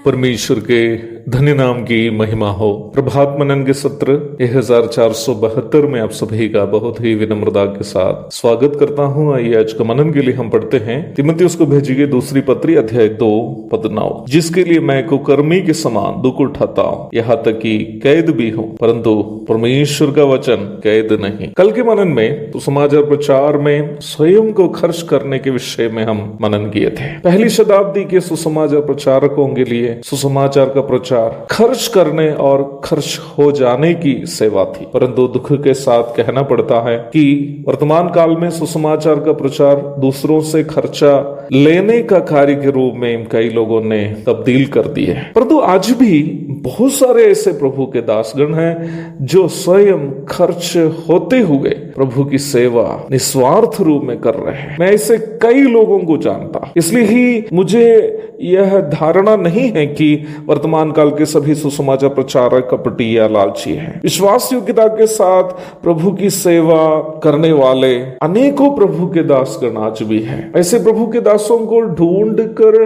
परमेश्वर के धन्य नाम की महिमा हो। प्रभात मनन के सत्र 1472 में आप सभी का बहुत ही विनम्रता के साथ स्वागत करता हूं। आइए आज का मनन के लिए हम पढ़ते हैं तीमुथियुस को भेजी गई दूसरी पत्री अध्याय 2 पद 9, जिसके लिए मैं कुकर्मी के समान दुख उठाता हूँ, यहाँ तक कि कैद भी हूँ, परंतु परमेश्वर का वचन कैद नहीं। कल के मनन में तो समाचार प्रचार में स्वयं को खर्च करने के विषय में हम मनन किए थे। पहली शताब्दी के सुसमाचार प्रचारकों के लिए सुसमाचार का प्रचार खर्च करने और खर्च हो जाने की सेवा थी, परंतु दुख के साथ कहना पड़ता है कि वर्तमान काल में सुसमाचार का प्रचार दूसरों से खर्चा लेने का कार्य के रूप में कई लोगों ने तब्दील कर दिए है। परंतु आज भी बहुत सारे ऐसे प्रभु के दासगण हैं जो स्वयं खर्च होते हुए प्रभु की सेवा निस्वार्थ रूप में कर रहे हैं। मैं ऐसे कई लोगों को जानता, इसलिए ही मुझे यह धारणा नहीं है कि वर्तमान काल के सभी सुसमाचार प्रचारक कपटी या लालची हैं। विश्वास योग्यता के साथ प्रभु की सेवा करने वाले अनेकों प्रभु के दासगण आज भी हैं। ऐसे प्रभु के दासों को ढूंढ कर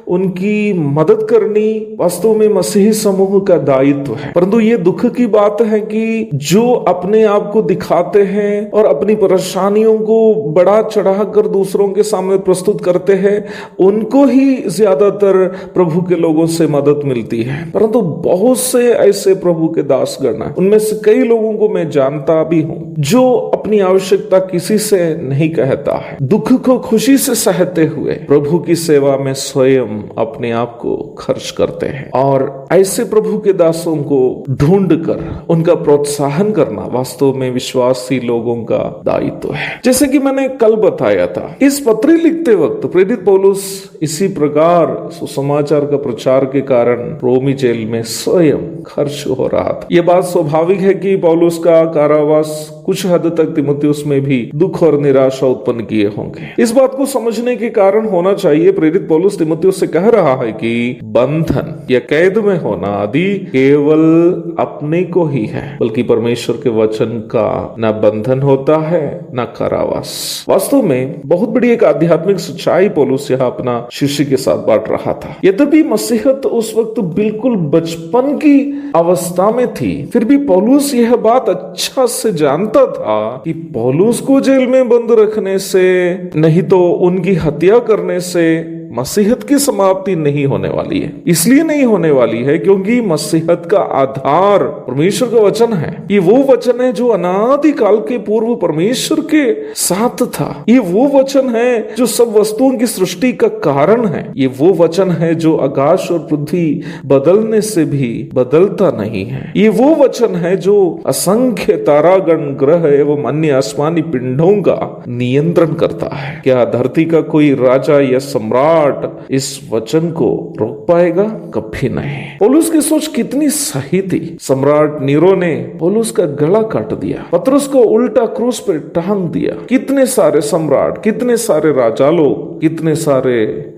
उनकी मदद करनी वास्तव में मसीही समूह का दायित्व है। परंतु ये दुख की बात है कि जो अपने आप को दिखाते हैं और अपनी परेशानियों को बढ़ा चढ़ा कर दूसरों के सामने प्रस्तुत करते हैं, उनको ही ज्यादातर प्रभु के लोगों से मदद मिलती है। परंतु बहुत से ऐसे प्रभु के दासगण हैं, उनमें से कई लोगों को मैं जानता भी हूं जो अपनी आवश्यकता किसी से नहीं कहता है, दुख को खुशी से सहते हुए प्रभु की सेवा में स्वयं अपने आप को खर्च करते हैं। और ऐसे प्रभु के दासों को ढूंढकर उनका प्रोत्साहन करना वास्तव में विश्वासी लोगों का दायित्व है। जैसे कि मैंने कल बताया था, इस पत्री लिखते वक्त प्रेरित पौलुस इसी प्रकार सुसमाचार का प्रचार के कारण रोमी जेल में स्वयं खर्च हो रहा था। यह बात स्वाभाविक है कि पौलुस का कारावास कुछ हद तक तीमुथियुस में भी दुख और निराशा उत्पन्न किए होंगे। इस बात को समझने के कारण होना चाहिए प्रेरित पौलुस तीमुथियुस से कह रहा है कि बंधन या कैद में होना आदि केवल अपने को ही है, बल्कि परमेश्वर के वचन का न बंधन होता है न कारावास। वास्तव में बहुत बड़ी एक आध्यात्मिक सच्चाई पौलुस यहाँ अपना शिष्य के साथ बांट रहा था। यद्यपि मसीहत उस वक्त बिल्कुल बचपन की अवस्था में थी, फिर भी पौलुस यह बात अच्छा से जानता था कि पौलुस को जेल में बंद रखने से नहीं तो उनकी हत्या करने से मसीहत की समाप्ति नहीं होने वाली है। इसलिए नहीं होने वाली है क्योंकि मसीहत का आधार परमेश्वर का वचन है। ये वो वचन है जो अनादि काल के पूर्व परमेश्वर के साथ था। ये वो वचन है जो सब वस्तुओं की सृष्टि का कारण है। ये वो वचन है जो आकाश और पृथ्वी बदलने से भी बदलता नहीं है। ये वो वचन है जो असंख्य तारागण, ग्रह एवं अन्य आसमानी पिंडों का नियंत्रण करता है। क्या धरती का कोई राजा या सम्राट इस वचन को रोक पाएगा? कभी नहीं। पौलुस की सोच कितनी सही थी। सम्राट नीरो ने पौलुस का गला काट दिया, पतरस को उल्टा क्रूस पे टांग दिया। कितने सारे सम्राट, कितने सारे राजा लोग, कितने सारे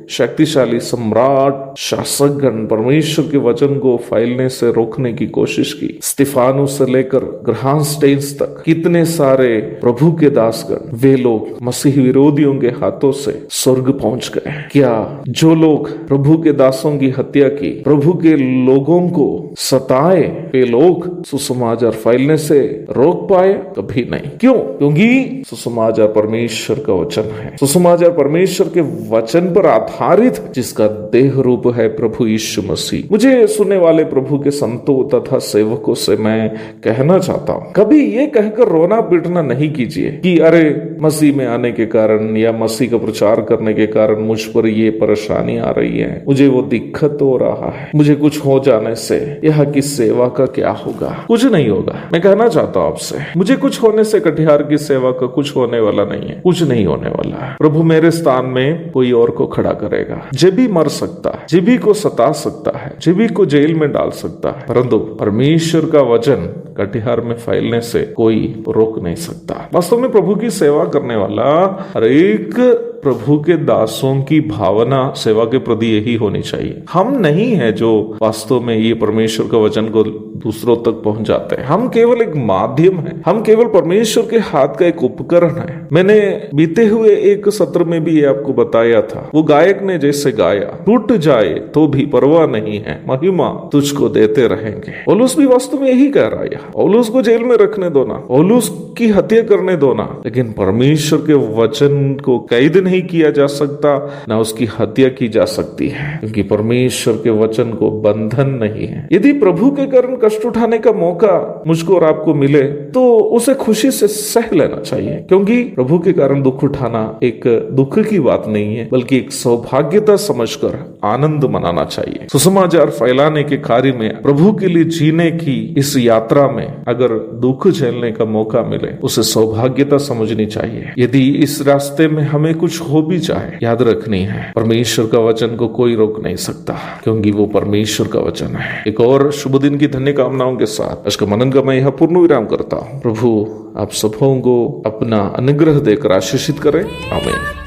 शक्तिशाली सम्राट, शासकगण परमेश्वर के वचन को फैलने से रोकने की कोशिश की। स्तिफानुस से लेकर ग्रहाम स्टेन्स तक कितने सारे प्रभु के दासगण, वे लोग मसीह विरोधियों के हाथों से स्वर्ग पहुंच गए। क्या जो लोग प्रभु के दासों की हत्या की, प्रभु के लोगों को सताए, वे लोग सुसमाचार फैलने से रोक पाए? कभी नहीं। क्यों? क्योंकि सुसमाचार परमेश्वर का वचन है। सुसमाचार परमेश्वर के वचन पर आधारित, जिसका देह रूप है प्रभु यीशु मसीह। मुझे सुनने वाले प्रभु के संतों तथा सेवकों से मैं कहना चाहता हूँ, कभी ये कहकर रोना पीटना नहीं कीजिए कि अरे मसीह में आने के कारण या मसीह का प्रचार करने के कारण मुझ पर ये परेशानी आ रही है, मुझे वो दिक्कत हो रहा है, मुझे कुछ हो जाने से यहाँ की सेवा का क्या होगा? कुछ नहीं होगा। मैं कहना चाहता हूँ आपसे, मुझे कुछ होने से कटिहार की सेवा का कुछ होने वाला नहीं है, कुछ नहीं होने वाला है। प्रभु मेरे स्थान में कोई और को खड़ा करेगा। जे भी मर सकता है, जे भी को सता सकता है, जे भी को जेल में डाल सकता है, परंतु परमेश्वर का वचन कटिहार में फैलने से कोई रोक नहीं सकता। वास्तव में प्रभु की सेवा करने वाला हर एक प्रभु के दासों की भावना सेवा के प्रति यही होनी चाहिए। हम नहीं है जो वास्तव में ये परमेश्वर का वचन को दूसरों तक पहुंचाते हैं। हम केवल एक माध्यम है, हम केवल परमेश्वर के हाथ का एक उपकरण है। मैंने बीते हुए एक सत्र में भी ये आपको को बताया था, वो गायक ने जैसे गाया, टूट जाए तो भी परवाह नहीं है, महिमा तुझको देते रहेंगे। पौलुस भी वास्तव में यही कह रहा है। पौलुस को जेल में रखने दो ना, पौलुस की हत्या करने दो ना, लेकिन परमेश्वर के वचन को कैद नहीं किया जा सकता, ना उसकी हत्या की जा सकती है, क्योंकि परमेश्वर के वचन को बंधन नहीं है। यदि प्रभु के कारण कष्ट उठाने का मौका मुझको और आपको मिले तो उसे खुशी से सह लेना चाहिए, क्योंकि प्रभु के कारण दुख उठाना एक दुख की बात नहीं है, बल्कि एक सौभाग्यता समझकर आनंद मनाना चाहिए। सुसमाचार फैलाने के कार्य में, प्रभु के लिए जीने की इस यात्रा में अगर दुख झेलने का मौका मिले, उसे सौभाग्यता समझनी चाहिए। यदि इस रास्ते में हमें कुछ हो भी जाए, याद रखनी है परमेश्वर का वचन को कोई रोक नहीं सकता, क्योंकि वो परमेश्वर का वचन है। एक और शुभ दिन की धन्य कामनाओं के साथ आज का मनन का मैं यह पूर्ण विराम करता हूँ। प्रभु आप सबों को अपना अनुग्रह देकर आशीषित करें। आमीन।